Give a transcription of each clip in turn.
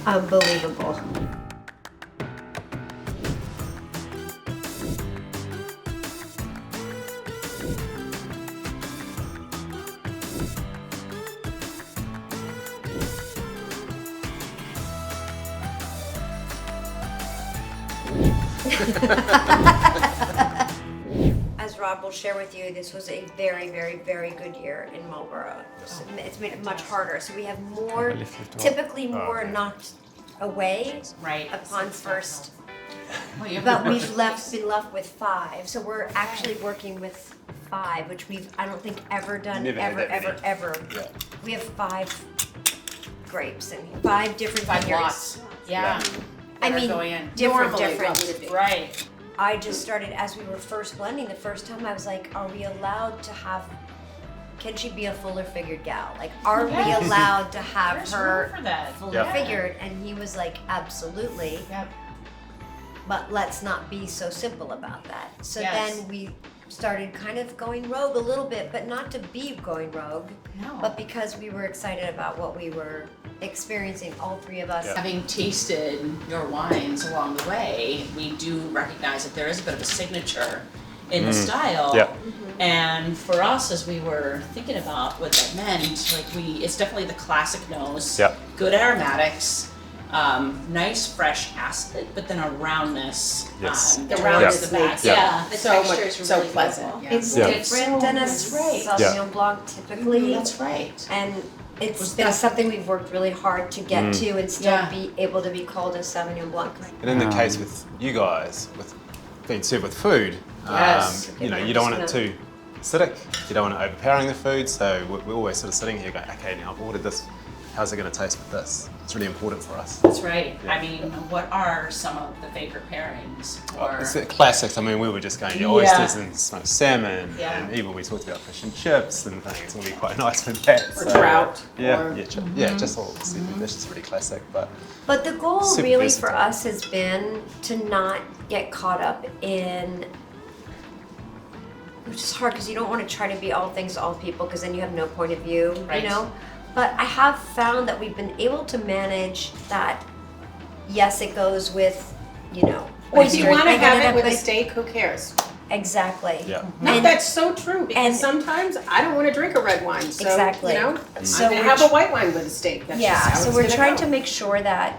Unbelievable. As Rob will share with you, this was a very, very, very good year in Marlborough. It's made it much harder. So we have more, typically more knocked away upon first. But we've been left with 5. So we're actually working with 5, which I don't think ever done, ever. Yeah. We have 5 grapes in here, 5 different 5 vineyards. lots. Yeah. I mean, different. Right. I just started, as we were first blending the first time, I was like, are we allowed to have, can she be a fuller figured gal? Like, are we allowed to have There's her room for that. fuller figured? And he was like, absolutely. Yep. But let's not be so simple about that. So Yes. then we started kind of going rogue a little bit, but not to be going rogue, No. but because we were excited about what we were experiencing, all 3 of us. Having tasted your wines along the way, we do recognize that there is a bit of a signature in the style. Yeah. And for us, as we were thinking about what that meant, it's definitely the classic nose, Yeah. good aromatics, nice fresh acid, but then a roundness. Yes. The Yeah. roundness Yeah. of that. Yeah. Yeah. The So texture is really pleasant. Yeah. It's Yeah. different than a That's right. Sauvignon Blanc typically. That's right. And it's been something we've worked really hard to get to and still Yeah. be able to be called a Sauvignon Blanc. And in the case with you guys, with being served with food, Yes. you know, you don't want it too acidic, you don't want it overpowering the food, so we're always sort of sitting here going, okay, now I've ordered this, how's it going to taste with this? It's really important for us. That's right. Yeah. I mean, what are some of the favorite pairings? Or It's the classics. I mean, we were just going to oysters and smoked salmon, Yeah. and even we talked about fish and chips and things. It'll be quite nice with that. Or trout. Yeah, Or- just all the seafood fish is pretty classic. But the goal Super really for versatile. us has been to not get caught up in, which is hard because you don't want to try to be all things to all people because then you have no point of view, Right. you know? But I have found that we've been able to manage that. Yes, it goes with, you know, But if you want to oysters, have it with a but- steak, who cares? Exactly. yeah, No, And- that's so true because and- sometimes I don't want to drink a red wine. So, Exactly. you know, So I'm going to we're have a white wine with a steak. That's just Yeah, how so it's we're gonna trying go. to make sure that,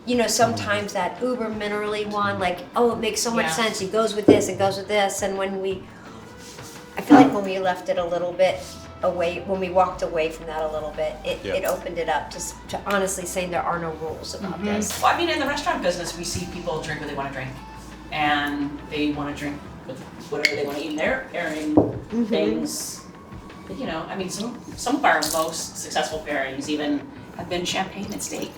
you know, sometimes that uber minerally one, like, oh, it makes so much Yeah. sense, it goes with this, it goes with this, and I feel like when we left it a little bit away, when we walked away from that a little bit, it opened it up to honestly saying there are no rules about this. Well, I mean, in the restaurant business, we see people drink what they want to drink, and they want to drink with whatever they want to eat. And they're pairing things. You know, I mean, some of our most successful pairings even have been champagne and steak.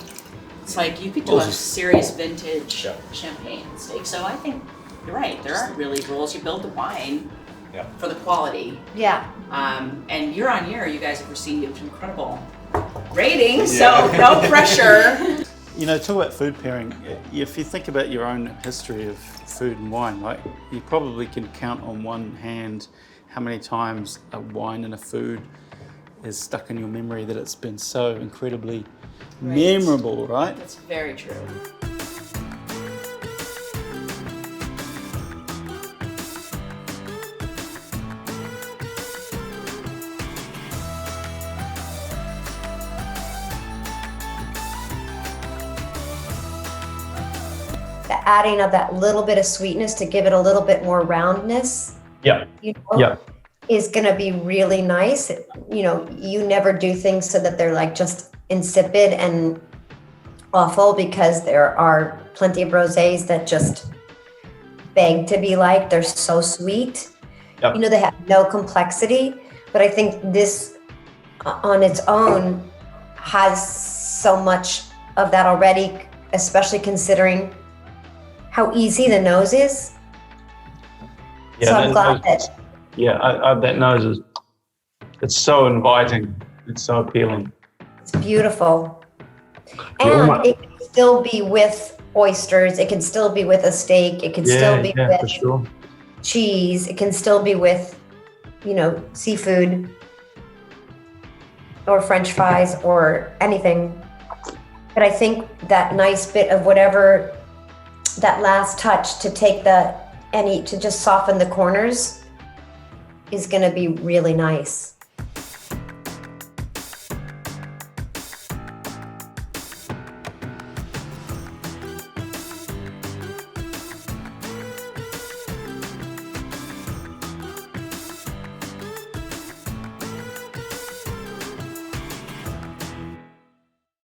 It's like you could do a serious vintage champagne and steak. So I think you're right. There aren't really rules. You build the wine for the quality. Yeah. And year on year, you guys have received incredible ratings, so no pressure. You know, talk about food pairing. If you think about your own history of food and wine, right, you probably can count on one hand how many times a wine and a food is stuck in your memory that it's been so incredibly memorable, right? That's very true. The adding of that little bit of sweetness to give it a little bit more roundness, Yeah. you know, is gonna be really nice. You know, you never do things so that they're like just insipid and awful, because there are plenty of rosés that just beg to be like, they're so sweet. Yep. You know, they have no complexity, but I think this on its own has so much of that already, especially considering how easy the nose is. Yeah, So I'm glad that that, that nose is, it's so inviting. It's so appealing. it's beautiful. Yeah, And it can still be with oysters, it can still be with a steak, it can still be for with sure. cheese, it can still be with, you know, seafood or French fries or anything. But I think that nice bit of whatever, that last touch to take to just soften the corners is gonna be really nice.